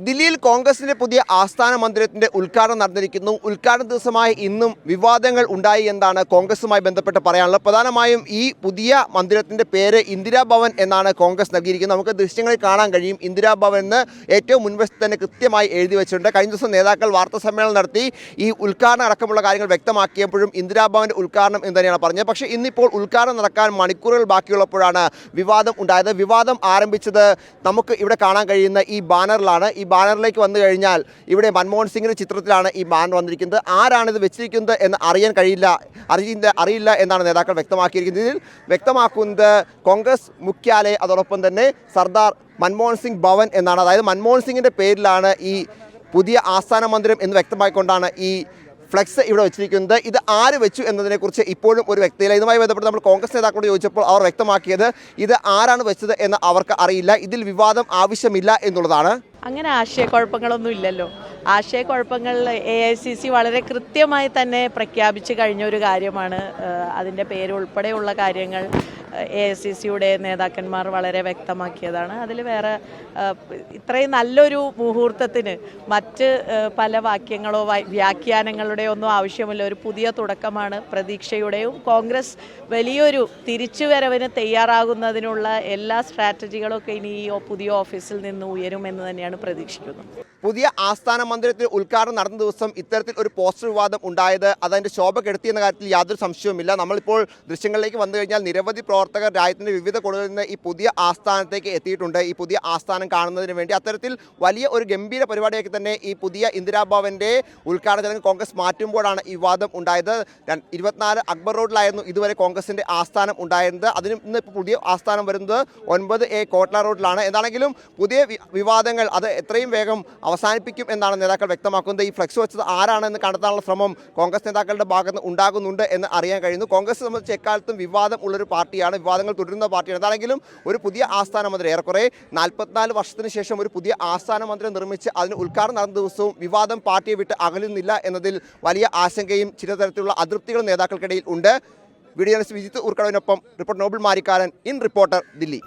ദില്ലിയിൽ കോൺഗ്രസിന്റെ പുതിയ ആസ്ഥാന മന്ദിരത്തിന്റെ ഉദ്ഘാടനം നടന്നിരിക്കുന്നു. ഉദ്ഘാടന ദിവസമായി ഇന്നും വിവാദങ്ങൾ ഉണ്ടായി എന്നാണ് കോൺഗ്രസുമായി ബന്ധപ്പെട്ട് പറയാനുള്ളത്. പ്രധാനമായും ഈ പുതിയ മന്ദിരത്തിന്റെ പേര് ഇന്ദിരാ ഭവൻ എന്നാണ് കോൺഗ്രസ് നൽകിയിരിക്കുന്നത്. നമുക്ക് ദൃശ്യങ്ങളിൽ കാണാൻ കഴിയും. ഇന്ദിരാ ഭവൻ എന്ന് ഏറ്റവും മുൻവശത്ത് തന്നെ കൃത്യമായി എഴുതി വെച്ചിട്ടുണ്ട്. കഴിഞ്ഞ ദിവസം നേതാക്കൾ വാർത്താ സമ്മേളനം നടത്തി ഈ ഉദ്ഘാടനം അടക്കമുള്ള കാര്യങ്ങൾ വ്യക്തമാക്കിയപ്പോഴും ഇന്ദിരാ ഭവന്റെ ഉദ്ഘാടനം എന്ന് തന്നെയാണ് പറഞ്ഞത്. പക്ഷേ ഇന്നിപ്പോൾ ഉദ്ഘാടനം നടക്കാൻ മണിക്കൂറുകൾ ബാക്കിയുള്ളപ്പോഴാണ് വിവാദം ഉണ്ടായത്. വിവാദം ആരംഭിച്ചത് നമുക്ക് ഇവിടെ കാണാൻ കഴിയുന്ന ഈ ബാനറിലാണ്. ഈ ബാനറിലേക്ക് വന്നു കഴിഞ്ഞാൽ ഇവിടെ മൻമോഹൻ സിംഗിൻ്റെ ചിത്രത്തിലാണ് ഈ ബാനർ വന്നിരിക്കുന്നത്. ആരാണിത് വെച്ചിരിക്കുന്നത് എന്ന് അറിയാൻ അറിയില്ല എന്നാണ് നേതാക്കൾ വ്യക്തമാക്കിയിരിക്കുന്നത്. ഇതിൽ വ്യക്തമാക്കുന്നത് കോൺഗ്രസ് മുഖ്യാലയം, അതോടൊപ്പം തന്നെ സർദാർ മൻമോഹൻ സിംഗ് ഭവൻ എന്നാണ്. അതായത് മൻമോഹൻ സിംഗിൻ്റെ പേരിലാണ് ഈ പുതിയ ആസ്ഥാന മന്ദിരം എന്ന് വ്യക്തമാക്കിക്കൊണ്ടാണ് ഈ ഫ്ലെക്സ് ഇവിടെ വെച്ചിരിക്കുന്നത്. ഇത് ആര് വെച്ചു എന്നതിനെക്കുറിച്ച് ഇപ്പോഴും ഒരു വ്യക്തിയില്ല. ഇതുമായി ബന്ധപ്പെട്ട് നമ്മൾ കോൺഗ്രസ് നേതാക്കളോട് ചോദിച്ചപ്പോൾ അവർ വ്യക്തമാക്കിയത് ഇത് ആരാണ് വെച്ചത് എന്ന് അവർക്ക് അറിയില്ല, ഇതിൽ വിവാദം ആവശ്യമില്ല എന്നുള്ളതാണ്. അങ്ങനെ ആശയക്കുഴപ്പങ്ങളൊന്നും ഇല്ലല്ലോ. ആശയക്കുഴപ്പങ്ങൾ AICC വളരെ കൃത്യമായി തന്നെ പ്രഖ്യാപിച്ചു കഴിഞ്ഞ ഒരു കാര്യമാണ്. അതിൻ്റെ പേരുൾപ്പെടെയുള്ള കാര്യങ്ങൾ AICCയുടെ നേതാക്കന്മാർ വളരെ വ്യക്തമാക്കിയതാണ്. അതിൽ വേറെ ഇത്രയും നല്ലൊരു മുഹൂർത്തത്തിന് മറ്റ് പല വാക്യങ്ങളോ വ്യാഖ്യാനങ്ങളുടെയോ ഒന്നും ആവശ്യമില്ല. ഒരു പുതിയ തുടക്കമാണ്. പ്രതീക്ഷയുടെയും കോൺഗ്രസ് വലിയൊരു തിരിച്ചുവരവിന് തയ്യാറാകുന്നതിനുള്ള എല്ലാ സ്ട്രാറ്റജികളൊക്കെ ഇനി ഈ പുതിയ ഓഫീസിൽ നിന്ന് ഉയരുമെന്ന് തന്നെയാണ് പ്രതീക്ഷിക്കുന്നത്. പുതിയ ആസ്ഥാന മന്ദിരത്തിൽ ഉദ്ഘാടനം നടന്ന ദിവസം ഇത്തരത്തിൽ ഒരു പോസ്റ്റർ വിവാദം ഉണ്ടായത് അതിൻ്റെ ശോഭ കെടുത്തിയെന്ന കാര്യത്തിൽ യാതൊരു സംശയവുമില്ല. നമ്മളിപ്പോൾ ദൃശ്യങ്ങളിലേക്ക് വന്നു കഴിഞ്ഞാൽ നിരവധി പ്രവർത്തകർ രാജ്യത്തിൻ്റെ വിവിധ കോണുകളിൽ നിന്ന് ഈ പുതിയ ആസ്ഥാനത്തേക്ക് എത്തിയിട്ടുണ്ട്. ഈ പുതിയ ആസ്ഥാനം കാണുന്നതിന് വേണ്ടി അത്തരത്തിൽ വലിയ ഒരു ഗംഭീര പരിപാടിയാക്കി തന്നെ ഈ പുതിയ ഇന്ദിരാ ഭവൻ്റെ ഉദ്ഘാടന ചടങ്ങ് കോൺഗ്രസ് മാറ്റുമ്പോഴാണ് ഈ വിവാദം ഉണ്ടായത്. 24 അക്ബർ റോഡിലായിരുന്നു ഇതുവരെ കോൺഗ്രസിൻ്റെ ആസ്ഥാനം ഉണ്ടായിരുന്നത്. അതിന് ഇന്ന് ഇപ്പോൾ പുതിയ ആസ്ഥാനം വരുന്നത് 9A കോട്ട്ല റോഡിലാണ്. എന്താണെങ്കിലും പുതിയ വിവാദങ്ങൾ അത് എത്രയും വേഗം അവസാനിപ്പിക്കും എന്നാണ് നേതാക്കൾ വ്യക്തമാക്കുന്നത്. ഈ ഫ്ലെക്സ് വെച്ചത് ആരാണെന്ന് കണ്ടെത്താനുള്ള ശ്രമം കോൺഗ്രസ് നേതാക്കളുടെ ഭാഗത്ത് ഉണ്ടാകുന്നുണ്ട് എന്ന് അറിയാൻ കഴിയുന്നു. കോൺഗ്രസ് സംബന്ധിച്ച് എക്കാലത്തും വിവാദം ഉള്ളൊരു പാർട്ടിയാണ്, വിവാദങ്ങൾ തുടരുന്ന പാർട്ടിയാണ്. എന്താണെങ്കിലും ഒരു പുതിയ ആസ്ഥാന മന്ദിരം ഏറെക്കുറെ 44 വർഷത്തിന് ശേഷം ഒരു പുതിയ ആസ്ഥാന മന്ദിരം നിർമ്മിച്ച് അതിന് ഉദ്ഘാടനം നടന്ന ദിവസവും വിവാദം പാർട്ടിയെ വിട്ട് അകലുന്നില്ല എന്നതിൽ വലിയ ആശങ്കയും ചില തരത്തിലുള്ള അതൃപ്തികളും നേതാക്കൾക്കിടയിൽ ഉണ്ട്. വീഡിയോ ജേർണലിസ്റ്റ് വിജിത്ത് ഊർക്കടവിനൊപ്പം reporter Noble Marikkaran, in reporter, Delhi.